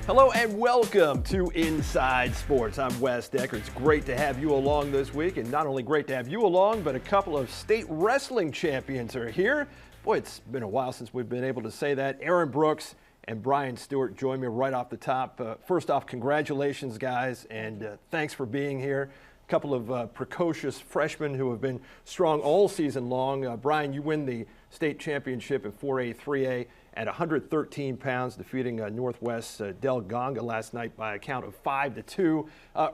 Hello and welcome to Inside Sports. I'm Wes Decker. It's great to have you along this week, and not only great to have you along, but a couple of state wrestling champions are here. Boy, it's been a while since we've been able to say that. Aaron Brooks and Brian Stewart join me right off the top. First off, congratulations, guys, and thanks for being here. A couple of precocious freshmen who have been strong all season long. Brian, you win the state championship in 4A, 3A at 113 pounds, defeating Northwest Del Gonga last night by a count of 5-2.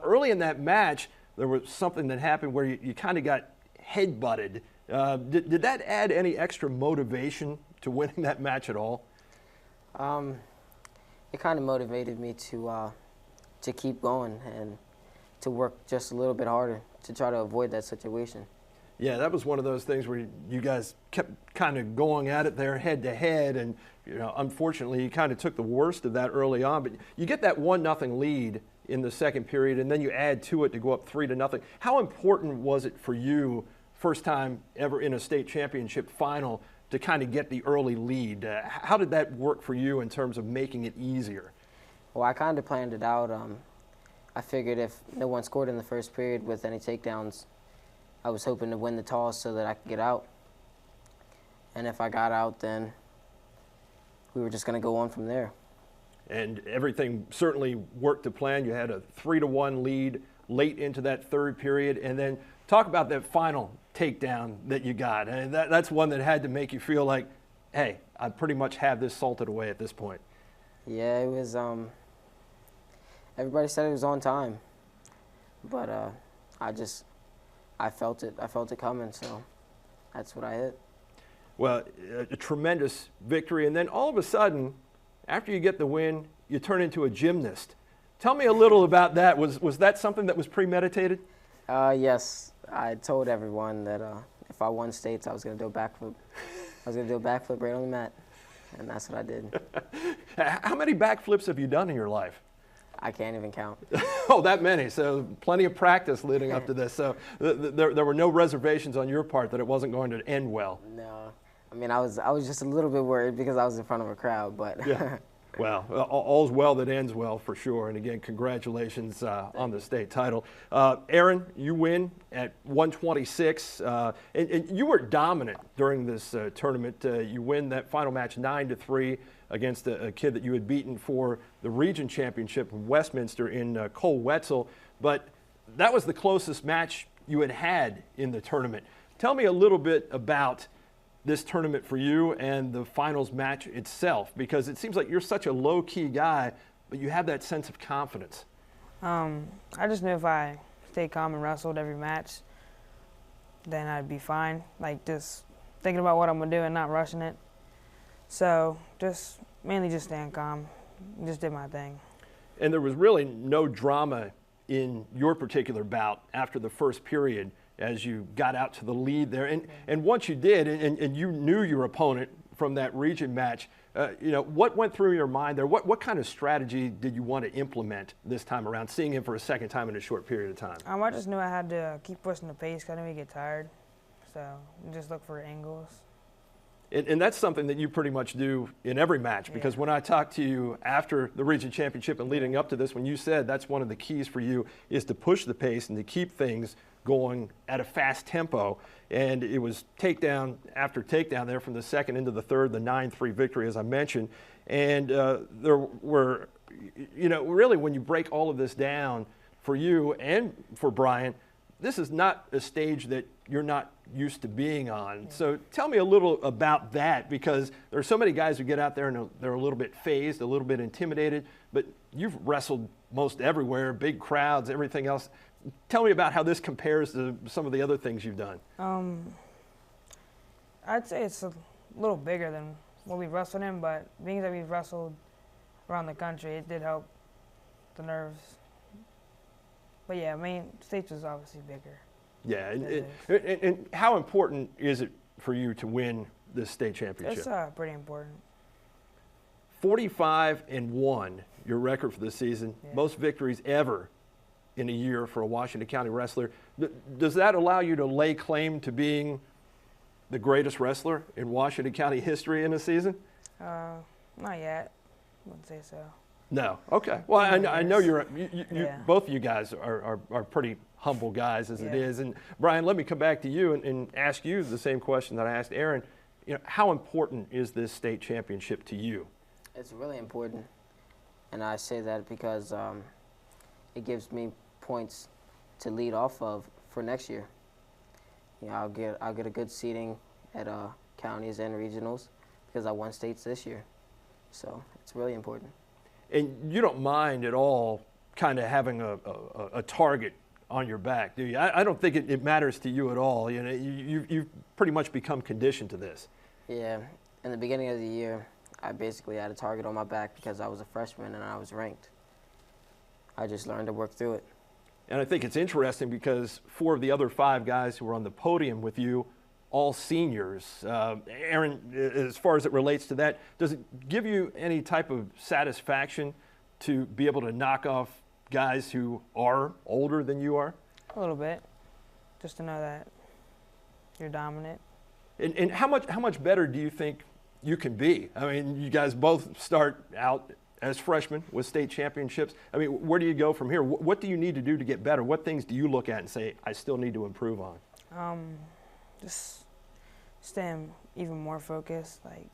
Early in that match, there was something that happened where you kind of got head-butted. Did that add any extra motivation to winning that match at all? It kind of motivated me to keep going and to work just a little bit harder to try to avoid that situation. Yeah, that was one of those things where you guys kept kind of going at it there head to head, and unfortunately you kind of took the worst of that early on, but you get that 1-0 lead in the second period, and then you add to it to go up 3-0. How important was it for you, first time ever in a state championship final, to kind of get the early lead? How did that work for you in terms of making it easier? Well, I kind of planned it out. I figured if no one scored in the first period with any takedowns, I was hoping to win the toss so that I could get out. And if I got out, then we were just going to go on from there. And everything certainly worked to plan. You had a 3-1 lead late into that third period. And then talk about that final takedown that you got. And that's one that had to make you feel like, hey, I pretty much have this salted away at this point. Yeah, it was, everybody said it was on time. But I felt it. I felt it coming, so that's what I hit. Well, a tremendous victory. And then all of a sudden, after you get the win, you turn into a gymnast. Tell me a little about that. Was that something that was premeditated? Yes. I told everyone that if I won states, I was going to do a backflip. I was going to do a backflip right on the mat, and that's what I did. How many backflips have you done in your life? I can't even count. Oh, that many. So plenty of practice leading up to this. So there were no reservations on your part that it wasn't going to end well. No. I mean, I was just a little bit worried because I was in front of a crowd, but. Yeah. Well, all's well that ends well for sure. And again, congratulations on the state title. Aaron, you win at 126. And you were dominant during this tournament. You win that final match 9-3 against a kid that you had beaten for the region championship in Westminster in Cole Wetzel. But that was the closest match you had in the tournament. Tell me a little bit about this tournament for you and the finals match itself, because it seems like you're such a low-key guy, but you have that sense of confidence. I just knew if I stayed calm and wrestled every match, then I'd be fine. Like, just thinking about what I'm going to do and not rushing it. So just mainly just staying calm, just did my thing. And there was really no drama in your particular bout after the first period as you got out to the lead there. And once you did, and you knew your opponent from that region match, what went through your mind there? What kind of strategy did you want to implement this time around, seeing him for a second time in a short period of time? I just knew I had to keep pushing the pace because I knew he'd get tired. So just look for angles. And that's something that you pretty much do in every match, because when I talked to you after the region championship and leading up to this, when you said that's one of the keys for you is to push the pace and to keep things going at a fast tempo. And it was takedown after takedown there from the second into the third, the 9-3 victory, as I mentioned. And there were, really when you break all of this down for you and for Brian, this is not a stage that you're not used to being on. Yeah. So tell me a little about that, because there are so many guys who get out there and they're a little bit phased, a little bit intimidated, but you've wrestled most everywhere, big crowds, everything else. Tell me about how this compares to some of the other things you've done. I'd say it's a little bigger than what we've wrestled in, but being that we've wrestled around the country, it did help the nerves. But yeah, states was obviously bigger. Yeah, and how important is it for you to win this state championship? It's pretty important. 45-1, your record for the season, most victories ever in a year for a Washington County wrestler. Does that allow you to lay claim to being the greatest wrestler in Washington County history in a season? Not yet. I wouldn't say so. No. Okay. Well, I know you Yeah. both of you guys are pretty humble guys as it Yeah. is. And Brian, let me come back to you and ask you the same question that I asked Aaron. How important is this state championship to you? It's really important, and I say that because it gives me points to lead off of for next year. I'll get a good seeding at counties and regionals because I won states this year, so it's really important. And you don't mind at all kind of having a target on your back, do you? I don't think it matters to you at all. You've pretty much become conditioned to this. Yeah, in the beginning of the year, I basically had a target on my back because I was a freshman and I was ranked. I just learned to work through it. And I think it's interesting because 4 of the other 5 guys who were on the podium with you, all seniors. Aaron, as far as it relates to that, does it give you any type of satisfaction to be able to knock off guys who are older than you are? A little bit, just to know that you're dominant. And how much better do you think you can be? I mean, you guys both start out as freshmen with state championships. I mean, where do you go from here? What do you need to do to get better? What things do you look at and say, I still need to improve on? Just staying even more focused, like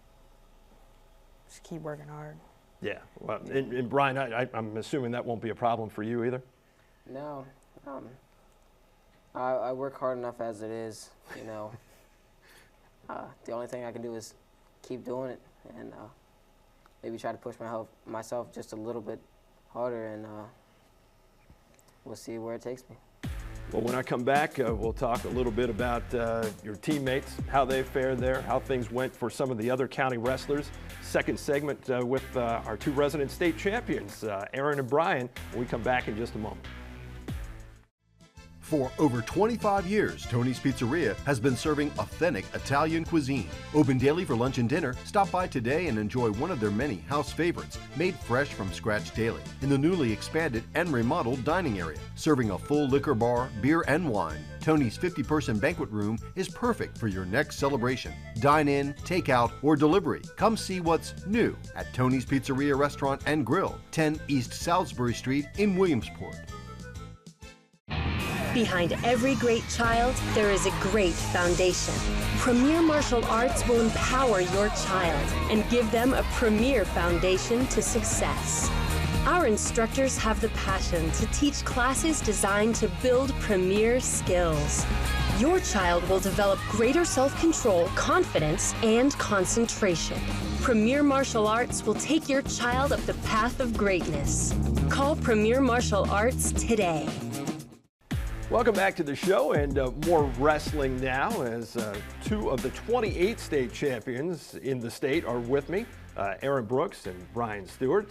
just keep working hard. Yeah. Well, and Brian, I'm assuming that won't be a problem for you either? No, I work hard enough as it is, The only thing I can do is keep doing it and maybe try to push myself just a little bit harder, and we'll see where it takes me. Well, when I come back, we'll talk a little bit about your teammates, how they fared there, how things went for some of the other county wrestlers. Second segment with our 2 resident state champions, Aaron and Brian, when we come back in just a moment. For over 25 years, Tony's Pizzeria has been serving authentic Italian cuisine. Open daily for lunch and dinner. Stop by today and enjoy one of their many house favorites, made fresh from scratch daily, in the newly expanded and remodeled dining area. Serving a full liquor bar, beer, and wine, Tony's 50-person banquet room is perfect for your next celebration. Dine in, take out, or delivery. Come see what's new at Tony's Pizzeria Restaurant and Grill, 10 East Salisbury Street in Williamsport. Behind every great child, there is a great foundation. Premier Martial Arts will empower your child and give them a premier foundation to success. Our instructors have the passion to teach classes designed to build premier skills. Your child will develop greater self-control, confidence, and concentration. Premier Martial Arts will take your child up the path of greatness. Call Premier Martial Arts today. Welcome back to the show, and more wrestling now as 2 of the 28 state champions in the state are with me, Aaron Brooks and Brian Stewart.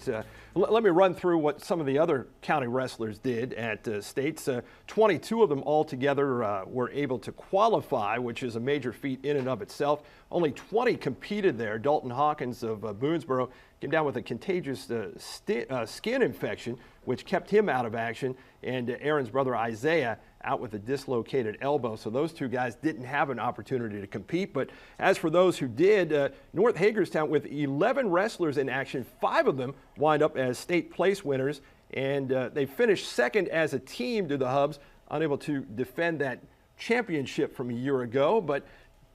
Let me run through what some of the other county wrestlers did at states. 22 of them altogether were able to qualify, which is a major feat in and of itself. Only 20 competed there. Dalton Hawkins of Boonesboro came down with a contagious skin infection, which kept him out of action, and Aaron's brother Isaiah out with a dislocated elbow. So those 2 guys didn't have an opportunity to compete. But as for those who did, North Hagerstown with 11 wrestlers in action, 5 of them wind up as state place winners, and they finished second as a team to the Hubs, unable to defend that championship from a year ago. But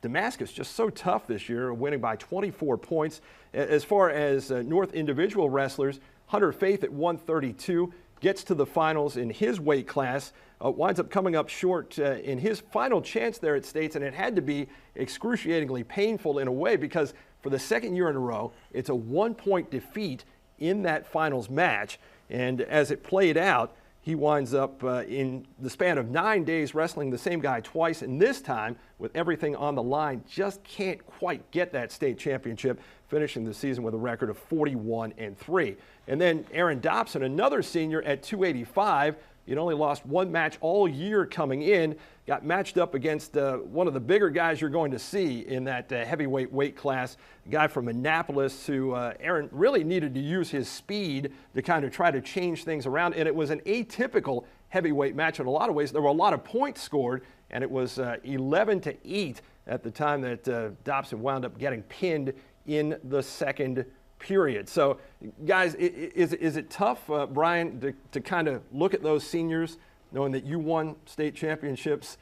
Damascus just so tough this year, winning by 24 points. As far as North individual wrestlers, Hunter Faith at 132 gets to the finals in his weight class, winds up coming up short in his final chance there at states, and it had to be excruciatingly painful in a way because for the second year in a row, it's a 1-point defeat in that finals match. And as it played out, he winds up in the span of 9 days wrestling the same guy twice, and this time, with everything on the line, just can't quite get that state championship, finishing the season with a record of 41-3. And then Aaron Dobson, another senior at 285, he'd only lost 1 match all year coming in, got matched up against one of the bigger guys you're going to see in that heavyweight weight class, a guy from Annapolis who Aaron really needed to use his speed to kind of try to change things around. And it was an atypical heavyweight match in a lot of ways. There were a lot of points scored, and it was 11-8 at the time that Dobson wound up getting pinned in the second period. So, guys, is it tough, Brian, to kind of look at those seniors, knowing that you won state championships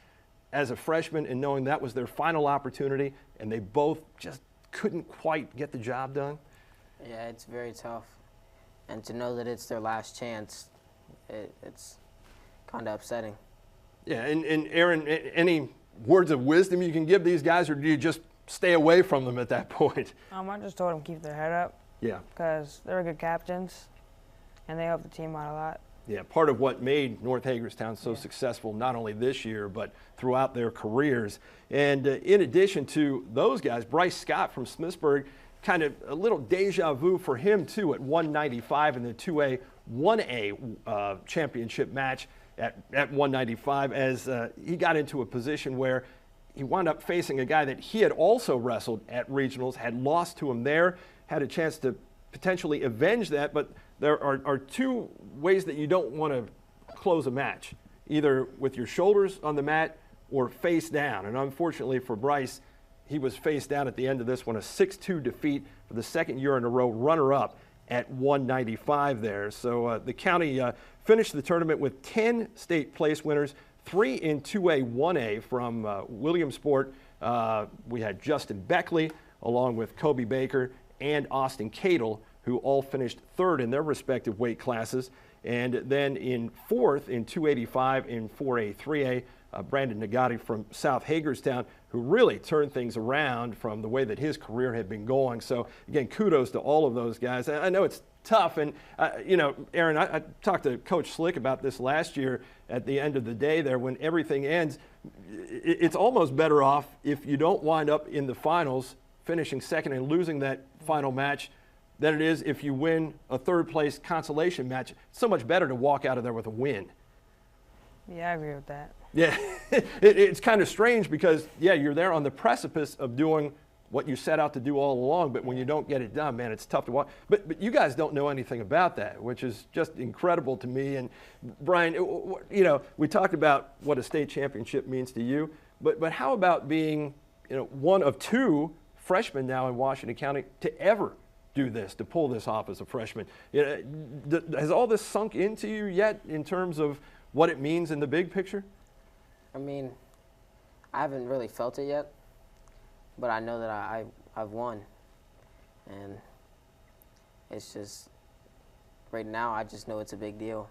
as a freshman and knowing that was their final opportunity and they both just couldn't quite get the job done? Yeah, it's very tough. And to know that it's their last chance, it's kind of upsetting. Yeah, and Aaron, any words of wisdom you can give these guys, or do you just stay away from them at that point? I just told them keep their head up Yeah. because they're good captains, and they help the team out a lot. Yeah, part of what made North Hagerstown so successful, not only this year, but throughout their careers. And in addition to those guys, Bryce Scott from Smithsburg, kind of a little deja vu for him, too, at 195 in the 2A, 1A championship match at 195, as he got into a position where he wound up facing a guy that he had also wrestled at regionals, had lost to him there, had a chance to potentially avenge that, but there are two ways that you don't want to close a match, either with your shoulders on the mat or face down. And unfortunately for Bryce, he was face down at the end of this one, a 6-2 defeat for the second year in a row, runner-up at 195 there. So the county finished the tournament with 10 state place winners, 3 in 2A, 1A from Williamsport. We had Justin Beckley along with Kobe Baker and Austin Cadle, who all finished third in their respective weight classes. And then in fourth in 285 in 4A, 3A, Brandon Nagati from South Hagerstown, who really turned things around from the way that his career had been going. So again, kudos to all of those guys. I know it's tough, and you know, Aaron, I talked to Coach Slick about this last year at the end of the day there. When everything ends, it's almost better off if you don't wind up in the finals finishing second and losing that final match than it is if you win a third place consolation match. It's so much better to walk out of there with a win. Yeah, I agree with that. Yeah, it's kind of strange because, yeah, you're there on the precipice of doing what you set out to do all along, but when you don't get it done, man, it's tough to watch. But you guys don't know anything about that, which is just incredible to me. And Brian, you know, we talked about what a state championship means to you, but how about being, you know, one of 2 freshmen now in Washington County to ever do this, to pull this off as a freshman? You know, has all this sunk into you yet in terms of what it means in the big picture? I mean, I haven't really felt it yet, but I know that I've won. And it's just, right now, I just know it's a big deal.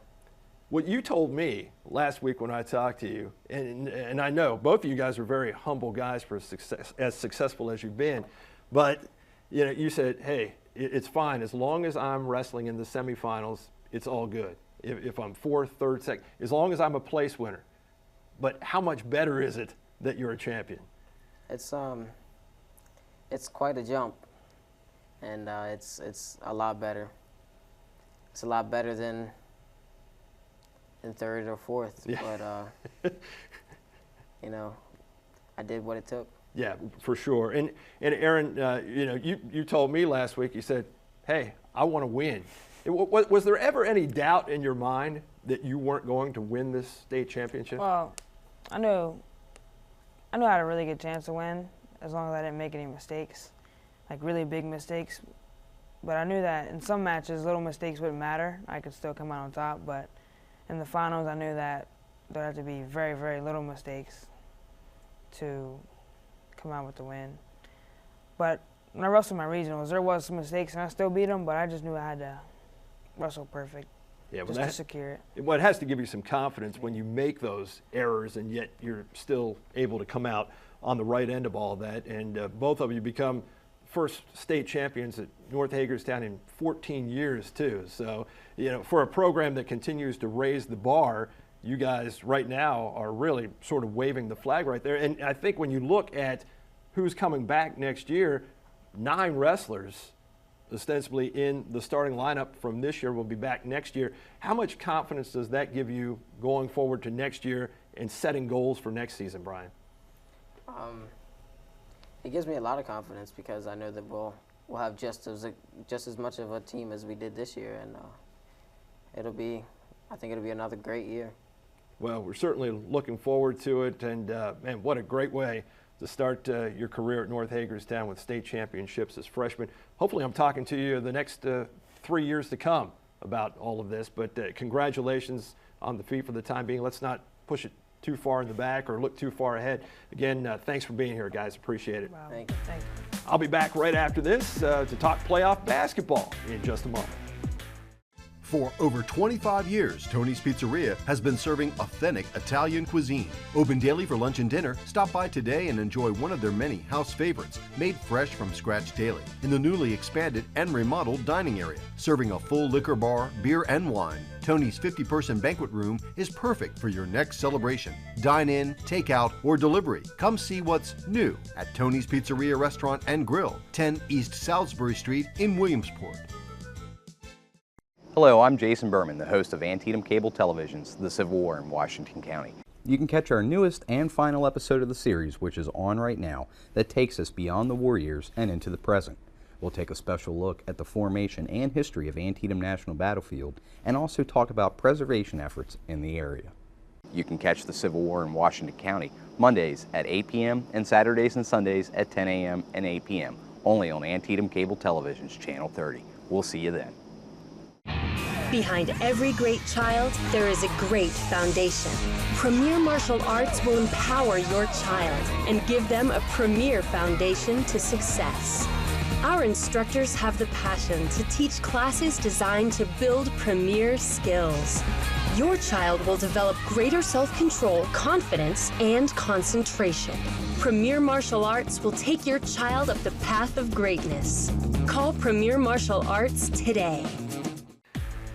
What you told me last week when I talked to you, and I know both of you guys are very humble guys for as successful as you've been, but you know, you said, hey, it's fine. As long as I'm wrestling in the semifinals, it's all good. If I'm fourth, third, second, as long as I'm a place winner. But how much better is it that you're a champion? It's quite a jump, and it's a lot better. It's a lot better than third or fourth. Yeah. But you know, I did what it took. Yeah, for sure. And Aaron, you know, you told me last week. You said, "Hey, I want to win." Was there ever any doubt in your mind that you weren't going to win this state championship? Well, I knew I had a really good chance to win as long as I didn't make any mistakes, like really big mistakes. But I knew that in some matches, little mistakes wouldn't matter. I could still come out on top. But in the finals, I knew that there had to be very, very little mistakes to come out with the win. But when I wrestled my regionals, there was some mistakes, and I still beat them. But I just knew I had to wrestle perfect, just to secure it. Well, it has to give you some confidence when you make those errors, and yet you're still able to come out on the right end of all that. And both of you become first state champions at North Hagerstown in 14 years, too. So, you know, for a program that continues to raise the bar, you guys right now are really sort of waving the flag right there. And I think when you look at who's coming back next year, 9 wrestlers ostensibly in the starting lineup from this year will be back next year. How much confidence does that give you going forward to next year and setting goals for next season, Brian? It gives me a lot of confidence because I know that we'll have just as much of a team as we did this year, and I think it'll be another great year. Well, we're certainly looking forward to it, and man, what a great way to start your career at North Hagerstown with state championships as freshman. Hopefully I'm talking to you the next 3 years to come about all of this, but congratulations on the feat for the time being. Let's not push it too far in the back or look too far ahead. Again, thanks for being here, guys. Appreciate it. Wow. Thank you. Thank you. I'll be back right after this to talk playoff basketball in just a moment. For over 25 years, Tony's Pizzeria has been serving authentic Italian cuisine. Open daily for lunch and dinner. Stop by today and enjoy one of their many house favorites, made fresh from scratch daily, in the newly expanded and remodeled dining area. Serving a full liquor bar, beer, and wine, Tony's 50-person banquet room is perfect for your next celebration. Dine in, take out, or delivery. Come see what's new at Tony's Pizzeria Restaurant and Grill, 10 East Salisbury Street in Williamsport. Hello, I'm Jason Berman, the host of Antietam Cable Television's The Civil War in Washington County. You can catch our newest and final episode of the series, which is on right now, that takes us beyond the war years and into the present. We'll take a special look at the formation and history of Antietam National Battlefield and also talk about preservation efforts in the area. You can catch The Civil War in Washington County Mondays at 8 p.m. and Saturdays and Sundays at 10 a.m. and 8 p.m. only on Antietam Cable Television's Channel 30. We'll see you then. Behind every great child, there is a great foundation. Premier Martial Arts will empower your child and give them a premier foundation to success. Our instructors have the passion to teach classes designed to build premier skills. Your child will develop greater self-control, confidence, and concentration. Premier Martial Arts will take your child up the path of greatness. Call Premier Martial Arts today.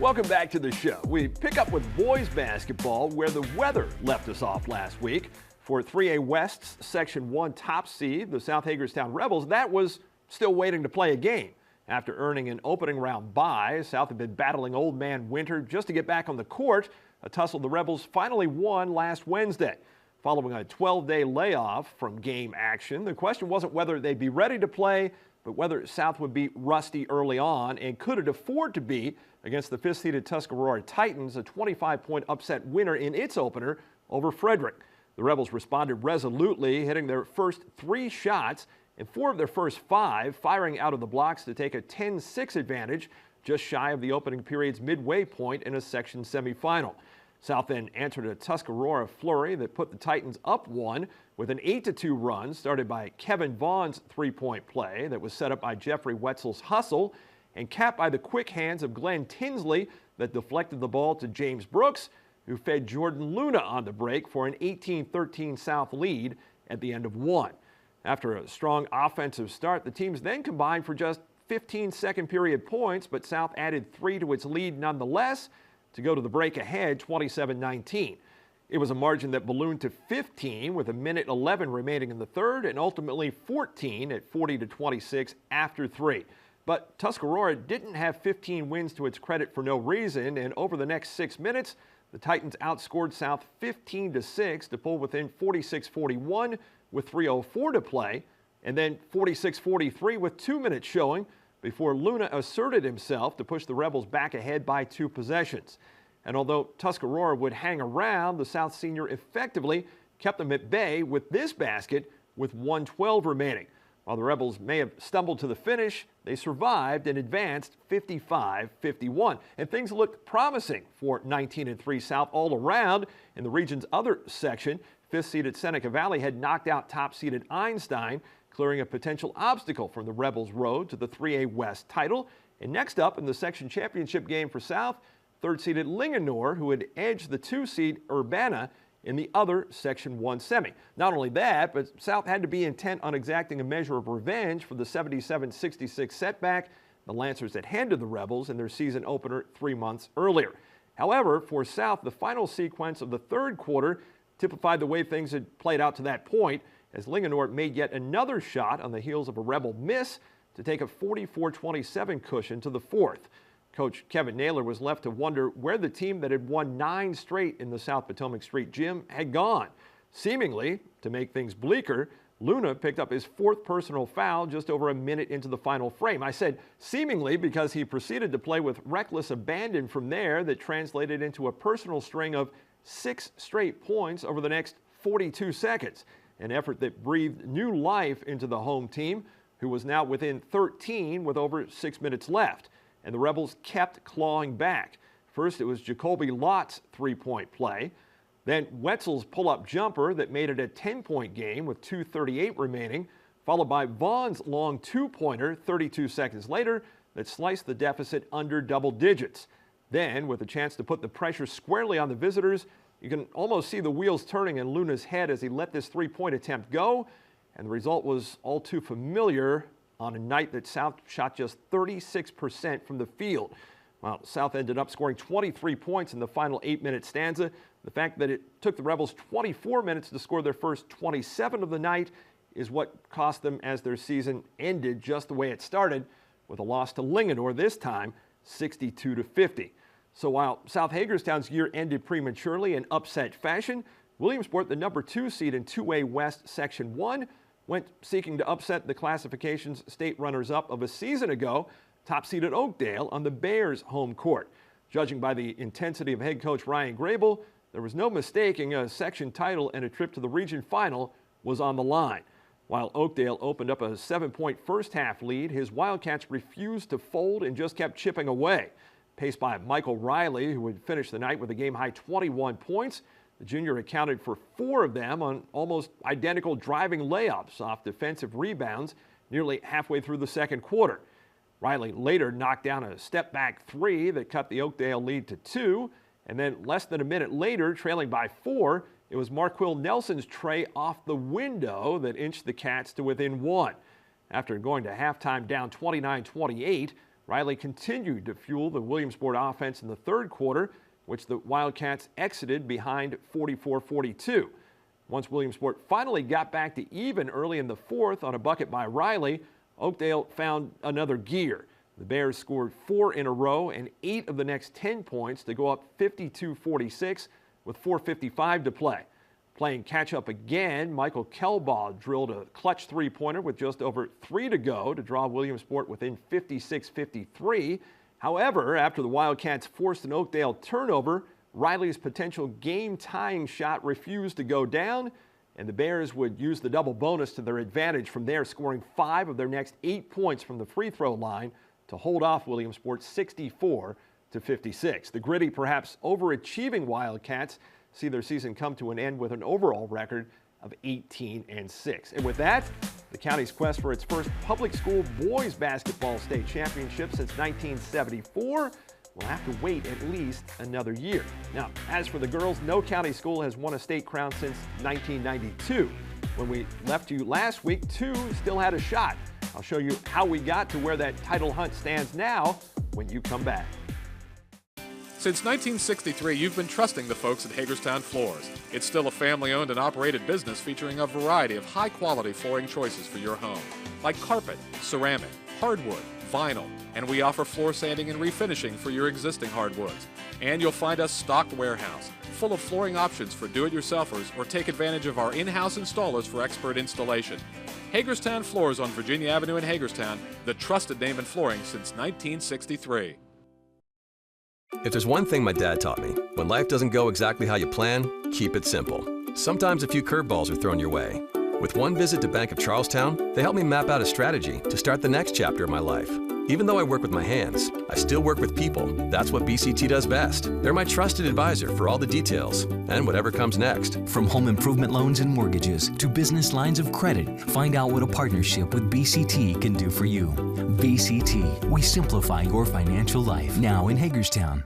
Welcome back to the show. We pick up with boys basketball where the weather left us off last week. For 3A West's Section 1 top seed, the South Hagerstown Rebels, that was still waiting to play a game. After earning an opening round bye, South had been battling Old Man Winter just to get back on the court, a tussle the Rebels finally won last Wednesday. Following a 12-day layoff from game action, the question wasn't whether they'd be ready to play, but whether South would be rusty early on and could it afford to be against the fifth-seeded Tuscarora Titans, a 25-point upset winner in its opener over Frederick. The Rebels responded resolutely, hitting their first 3 shots and 4 of their first 5, firing out of the blocks to take a 10-6 advantage, just shy of the opening period's midway point in a section semifinal. South then answered a Tuscarora flurry that put the Titans up 1 with an 8-2 run started by Kevin Vaughn's three-point play that was set up by Jeffrey Wetzel's hustle and capped by the quick hands of Glenn Tinsley that deflected the ball to James Brooks, who fed Jordan Luna on the break for an 18-13 South lead at the end of 1. After a strong offensive start, the teams then combined for just 15 second period points, but South added 3 to its lead nonetheless to go to the break ahead 27-19. It was a margin that ballooned to 15 with 1:11 remaining in the third and ultimately 14 at 40-26 after 3. But Tuscarora didn't have 15 wins to its credit for no reason, and over the next 6 minutes, the Titans outscored South 15-6 to pull within 46-41 with 3:04 to play, and then 46-43 with 2 minutes showing before Luna asserted himself to push the Rebels back ahead by 2 possessions. And although Tuscarora would hang around, the South senior effectively kept them at bay with this basket with 1:12 remaining. While the Rebels may have stumbled to the finish, they survived and advanced 55-51. And things looked promising for 19-3 South all around. In the region's other section, 5th-seeded Seneca Valley had knocked out top-seeded Einstein, clearing a potential obstacle from the Rebels' road to the 3A West title. And next up in the section championship game for South, 3rd-seeded Linganore, who had edged the 2-seed Urbana in the other Section 1 semi. Not only that, but South had to be intent on exacting a measure of revenge for the 77-66 setback the Lancers had handed the Rebels in their season opener 3 months earlier. However, for South, the final sequence of the third quarter typified the way things had played out to that point, as Linganore made yet another shot on the heels of a Rebel miss to take a 44-27 cushion to the fourth. Coach Kevin Naylor was left to wonder where the team that had won 9 straight in the South Potomac Street Gym had gone. Seemingly, to make things bleaker, Luna picked up his 4th personal foul just over a minute into the final frame. I said seemingly because he proceeded to play with reckless abandon from there that translated into a personal string of 6 straight points over the next 42 seconds. an effort that breathed new life into the home team, who was now within 13 with over 6 minutes left. And the Rebels kept clawing back. First, it was Jacoby Lott's three-point play. Then Wetzel's pull-up jumper that made it a 10-point game with 2:38 remaining, followed by Vaughn's long two-pointer 32 seconds later that sliced the deficit under double digits. Then, with a chance to put the pressure squarely on the visitors, you can almost see the wheels turning in Luna's head as he let this three-point attempt go, and the result was all too familiar on a night that South shot just 36% from the field. Well, South ended up scoring 23 points in the final 8-minute stanza. The fact that it took the Rebels 24 minutes to score their first 27 of the night is what cost them as their season ended just the way it started, with a loss to Linganore this time, 62-50. So while South Hagerstown's year ended prematurely in upset fashion, Williamsport, the number 2 seed in 2A West Section 1, went seeking to upset the classification's state runners-up of a season ago, top-seeded Oakdale on the Bears' home court. Judging by the intensity of head coach Ryan Grable, there was no mistaking a section title and a trip to the region final was on the line. While Oakdale opened up a 7-point first-half lead, his Wildcats refused to fold and just kept chipping away. Paced by Michael Riley, who would finish the night with a game-high 21 points, the junior accounted for 4 of them on almost identical driving layups off defensive rebounds nearly halfway through the second quarter. Riley later knocked down a step-back 3 that cut the Oakdale lead to 2, and then less than a minute later, trailing by 4, it was Marquill Nelson's tray off the window that inched the Cats to within 1. After going to halftime down 29-28, Riley continued to fuel the Williamsport offense in the third quarter, which the Wildcats exited behind 44-42. Once Williamsport finally got back to even early in the fourth on a bucket by Riley, Oakdale found another gear. The Bears scored 4 in a row and 8 of the next 10 points to go up 52-46 with 4:55 to play. Playing catch-up again, Michael Kelbaugh drilled a clutch three-pointer with just over 3 to go to draw Williamsport within 56-53. However, after the Wildcats forced an Oakdale turnover, Riley's potential game-tying shot refused to go down, and the Bears would use the double bonus to their advantage from there, scoring 5 of their next 8 points from the free throw line to hold off Williamsport 64-56. The gritty, perhaps overachieving Wildcats see their season come to an end with an overall record of 18-6. And with that, the county's quest for its first public school boys basketball state championship since 1974 will have to wait at least another year. Now, as for the girls, no county school has won a state crown since 1992. When we left you last week, 2 still had a shot. I'll show you how we got to where that title hunt stands now when you come back. Since 1963, you've been trusting the folks at Hagerstown Floors. It's still a family-owned and operated business featuring a variety of high-quality flooring choices for your home, like carpet, ceramic, hardwood, vinyl, and we offer floor sanding and refinishing for your existing hardwoods. And you'll find us stocked warehouse, full of flooring options for do-it-yourselfers or take advantage of our in-house installers for expert installation. Hagerstown Floors on Virginia Avenue in Hagerstown, the trusted name in flooring since 1963. If there's one thing my dad taught me, when life doesn't go exactly how you plan, keep it simple. Sometimes a few curveballs are thrown your way. With one visit to Bank of Charlestown, they helped me map out a strategy to start the next chapter of my life. Even though I work with my hands, I still work with people. That's what BCT does best. They're my trusted advisor for all the details and whatever comes next. From home improvement loans and mortgages to business lines of credit, find out what a partnership with BCT can do for you. BCT, we simplify your financial life. Now in Hagerstown.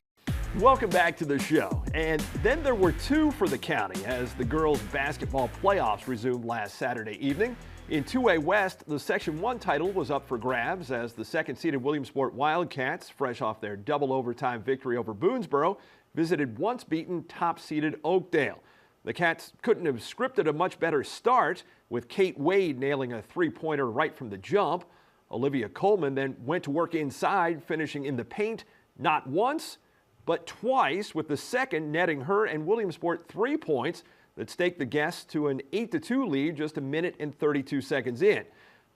Welcome back to the show. And then there were 2 for the county as the girls' basketball playoffs resumed last Saturday evening. In 2A West, the Section 1 title was up for grabs as the second-seeded Williamsport Wildcats, fresh off their double overtime victory over Boonesboro, visited once-beaten top-seeded Oakdale. The Cats couldn't have scripted a much better start, with Kate Wade nailing a three-pointer right from the jump. Olivia Coleman then went to work inside, finishing in the paint not once, but twice, with the second netting her and Williamsport 3 points that staked the guests to an 8-2 lead just a minute and 32 seconds in.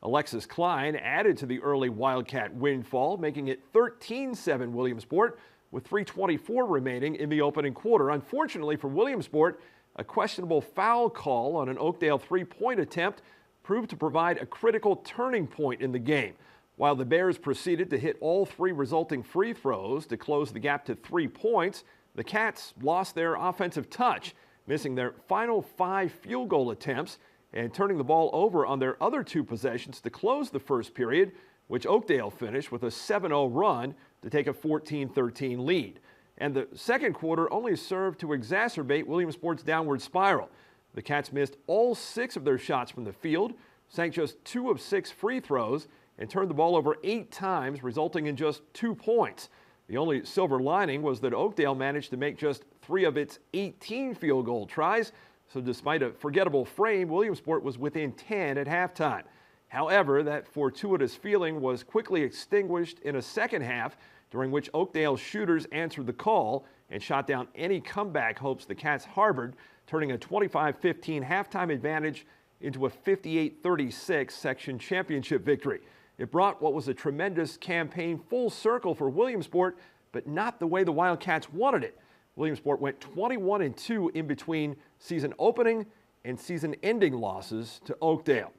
Alexis Klein added to the early Wildcat windfall, making it 13-7 Williamsport with 3:24 remaining in the opening quarter. Unfortunately for Williamsport, A questionable foul call on an Oakdale three-point attempt proved to provide a critical turning point in the game. While the Bears proceeded to hit all 3 resulting free throws to close the gap to 3 points, the Cats lost their offensive touch, missing their final 5 field goal attempts and turning the ball over on their other 2 possessions to close the first period, which Oakdale finished with a 7-0 run to take a 14-13 lead. And the second quarter only served to exacerbate Williamsport's downward spiral. The Cats missed all 6 of their shots from the field, sank just 2 of 6 free throws, and turned the ball over 8 times, resulting in just 2 points. The only silver lining was that Oakdale managed to make just 3 of its 18 field goal tries, so despite a forgettable frame, Williamsport was within 10 at halftime. However, that fortuitous feeling was quickly extinguished in a second half, during which Oakdale's shooters answered the call and shot down any comeback hopes the Cats harbored, turning a 25-15 halftime advantage into a 58-36 section championship victory. It brought what was a tremendous campaign full circle for Williamsport, but not the way the Wildcats wanted it. Williamsport went 21-2 in between season opening and season ending losses to Oakdale.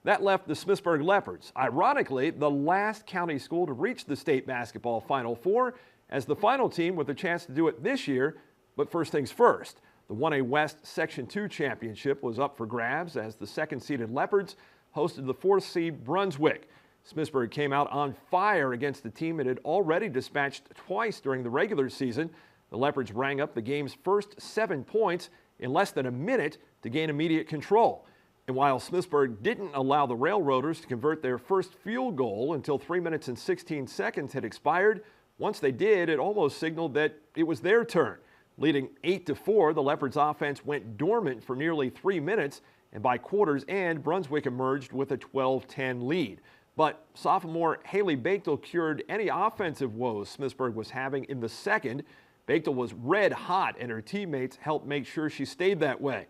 That left the Smithsburg Leopards, ironically, the last county school to reach the state basketball Final Four, as the final team with a chance to do it this year. But first things first, the 1A West Section 2 championship was up for grabs as the second-seeded Leopards hosted the 4th-seed Brunswick. Smithsburg came out on fire against the team it had already dispatched twice during the regular season. The Leopards rang up the game's first 7 points in less than a minute to gain immediate control. And while Smithsburg didn't allow the Railroaders to convert their first field goal until 3 minutes and 16 seconds had expired, once they did, it almost signaled that it was their turn. Leading 8-4, the Leopards' offense went dormant for nearly 3 minutes, and by quarter's end, Brunswick emerged with a 12-10 lead. But sophomore Haley Bechtel cured any offensive woes Smithsburg was having in the second. Bechtel was red hot, and her teammates helped make sure she stayed that way.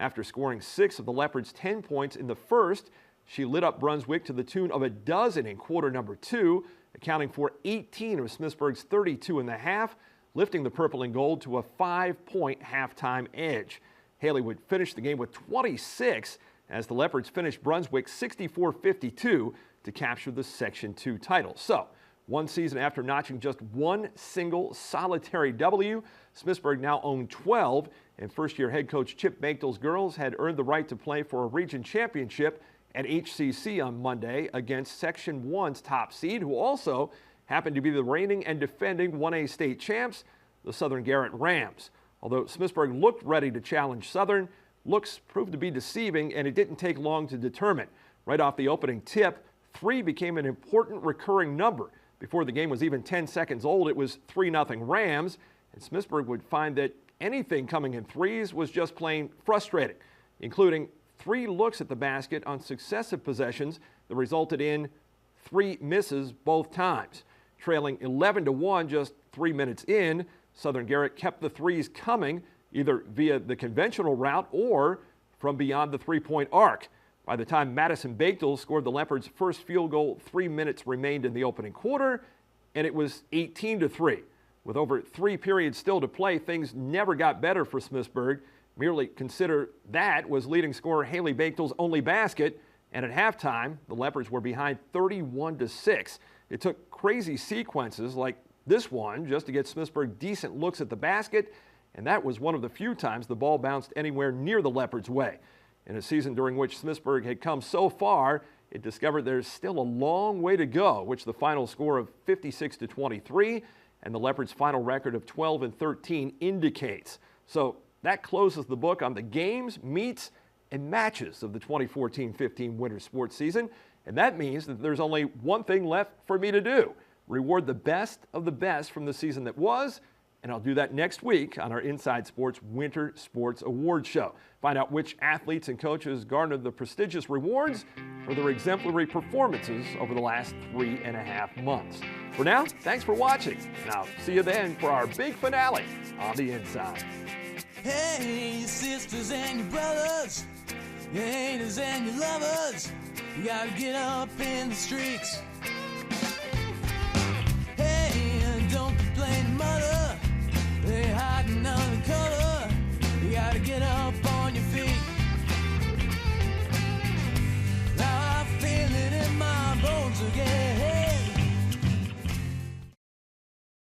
After scoring 6 of the Leopards' 10 points in the first, she lit up Brunswick to the tune of a dozen in quarter number 2, accounting for 18 of Smithsburg's 32 in the half, lifting the purple and gold to a 5-point halftime edge. Haley would finish the game with 26 as the Leopards finished Brunswick 64-52 to capture the Section 2 title. So, one season after notching just one single solitary W, Smithsburg now owned 12, and first-year head coach Chip Bechtel's girls had earned the right to play for a region championship at HCC on Monday against Section 1's top seed, who also happened to be the reigning and defending 1A state champs, the Southern Garrett Rams. Although Smithsburg looked ready to challenge Southern, looks proved to be deceiving, and it didn't take long to determine. Right off the opening tip, 3 became an important recurring number. Before the game was even 10 seconds old, it was 3-0 Rams, and Smithsburg would find that anything coming in threes was just plain frustrating, including 3 looks at the basket on successive possessions that resulted in 3 misses both times. Trailing 11-1 just 3 minutes in, Southern Garrett kept the threes coming, either via the conventional route or from beyond the 3-point arc. By the time Madison Bechtel scored the Leopards' first field goal, 3 minutes remained in the opening quarter, and it was 18-3. With over 3 periods still to play, things never got better for Smithsburg. Merely consider that was leading scorer Haley Bechtel's only basket, and at halftime, the Leopards were behind 31-6. It took crazy sequences like this one just to get Smithsburg decent looks at the basket, and that was one of the few times the ball bounced anywhere near the Leopards' way. In a season during which Smithsburg had come so far, it discovered there's still a long way to go, which the final score of 56-23 and the Leopards' final record of 12-13 indicates. So that closes the book on the games, meets, and matches of the 2014-15 winter sports season, and that means that there's only one thing left for me to do: reward the best of the best from the season that was, and I'll do that next week on our Inside Sports Winter Sports Awards show. Find out which athletes and coaches garnered the prestigious rewards for their exemplary performances over the last 3.5 months. For now, thanks for watching, and I'll see you then for our big finale on the Inside. Hey, your sisters and your brothers, your haters and your lovers, you gotta get up in the streets